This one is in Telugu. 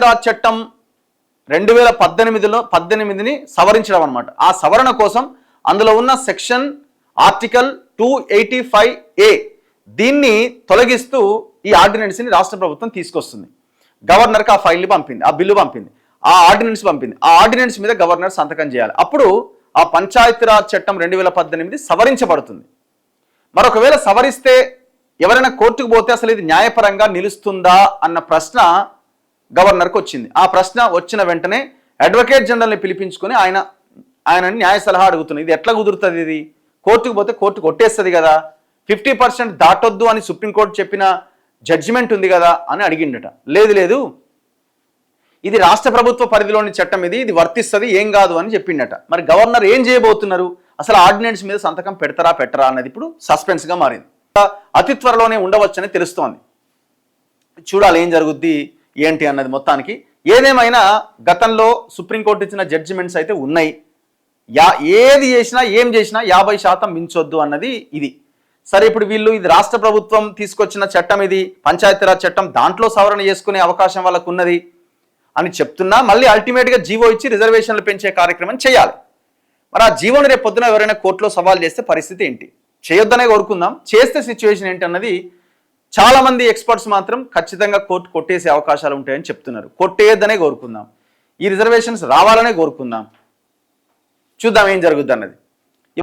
పంచాయతీరాజ్ చట్టం 2018ని సవరించడం అనమాట. ఆ సవరణ కోసం అందులో ఉన్న సెక్షన్ ఆర్టికల్ 285A దీన్ని తొలగిస్తూ ఈ ఆర్డినెన్స్ని రాష్ట్ర ప్రభుత్వం తీసుకొస్తుంది. గవర్నర్కి ఆ ఫైల్ని పంపింది, ఆ బిల్లు పంపింది, ఆ ఆర్డినెన్స్ పంపింది. ఆ ఆర్డినెన్స్ మీద గవర్నర్ సంతకం చేయాలి. అప్పుడు ఆ పంచాయతీరాజ్ చట్టం 2018 సవరించబడుతుంది. మరొకవేళ సవరిస్తే ఎవరైనా కోర్టుకు పోతే అసలు ఇది న్యాయపరంగా నిలుస్తుందా అన్న ప్రశ్న గవర్నర్కి వచ్చింది. ఆ ప్రశ్న వచ్చిన వెంటనే అడ్వకేట్ జనరల్ని పిలిపించుకొని ఆయనని న్యాయ సలహా అడుగుతుంది. ఇది ఎట్లా కుదురుతుంది? ఇది కోర్టుకు పోతే కోర్టు కొట్టేస్తుంది కదా, 50% దాటొద్దు అని సుప్రీంకోర్టు చెప్పిన జడ్జిమెంట్ ఉంది కదా అని అడిగిండట. లేదు, ఇది రాష్ట్ర ప్రభుత్వ పరిధిలోని చట్టం, ఇది వర్తిస్తుంది, ఏం కాదు అని చెప్పిండట. మరి గవర్నర్ ఏం చేయబోతున్నారు? అసలు ఆర్డినెన్స్ మీద సంతకం పెడతారా పెట్టరా అన్నది ఇప్పుడు సస్పెన్స్గా మారింది. అతి త్వరలోనే ఉండవచ్చని తెలుస్తోంది. చూడాలి ఏం జరుగుద్ది ఏంటి అన్నది. మొత్తానికి ఏదేమైనా గతంలో సుప్రీంకోర్టు ఇచ్చిన జడ్జిమెంట్స్ అయితే ఉన్నాయి. ఏది చేసినా ఏం చేసినా 50% మించొద్దు అన్నది ఇది. సరే, ఇప్పుడు వీళ్ళు ఇది రాష్ట్ర ప్రభుత్వం తీసుకొచ్చిన చట్టం, ఇది పంచాయతీరాజ్ చట్టం, దాంట్లో సవరణ చేసుకునే అవకాశం వాళ్ళకు ఉన్నది అని చెప్తున్నా మళ్ళీ అల్టిమేట్గా జీవో ఇచ్చి రిజర్వేషన్లు పెంచే కార్యక్రమం చేయాలి. మరి ఆ జీవోని రేపు పొద్దున ఎవరైనా కోర్టులో సవాల్ చేస్తే పరిస్థితి ఏంటి? చేయొద్దనే కోరుకుందాం, చేస్తే సిచ్యువేషన్ ఏంటి అన్నది చాలామంది ఎక్స్పర్ట్స్ మాత్రం ఖచ్చితంగా కోర్టు కొట్టేసే అవకాశాలు ఉంటాయని చెప్తున్నారు. కొట్టేయద్దనే కోరుకుందాం, ఈ రిజర్వేషన్స్ రావాలనే కోరుకుందాం. చూద్దాం ఏం జరుగుద్ది అన్నది.